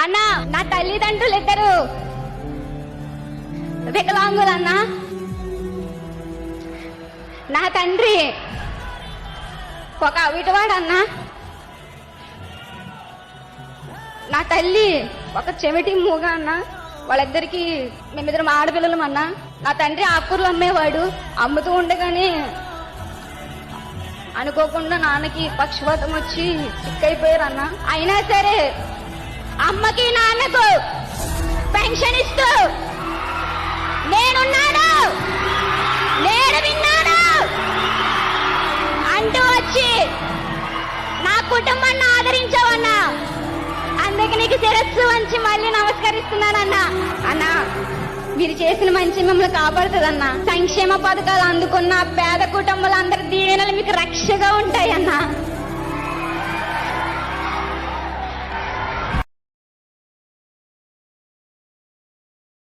అన్న నా తల్లిదండ్రులు ఇద్దరు వికలాంగులన్నా. నా తండ్రి ఒక అవిటివాడన్నా. నా తల్లి ఒక చెవిటి మూగ అన్నా. వాళ్ళిద్దరికి మేమిద్దరం ఆడపిల్లలం అన్నా. నా తండ్రి ఆకుకూరలు అమ్మేవాడు. అమ్ముతూ ఉండగానే అనుకోకుండా నాన్నకి పక్షవాతం వచ్చి సిక్కైపోయారు అన్న. అయినా సరే అమ్మకి నాన్నకు పెన్షన్ ఇస్తూ నేనున్నాను, నేను విన్నాను అంటూ వచ్చి నా కుటుంబాన్ని ఆదరించావన్నా. అందుకే నీకు శిరస్సు వంచి మళ్ళీ నమస్కరిస్తున్నానన్నా. అన్నా మీరు చేసిన మంచి మిమ్మల్ని కాపాడుతుందన్నా. సంక్షేమ పథకాలు అందుకున్న పేద కుటుంబాలందరి దీవెనలు మీకు రక్షగా ఉంటాయన్నా.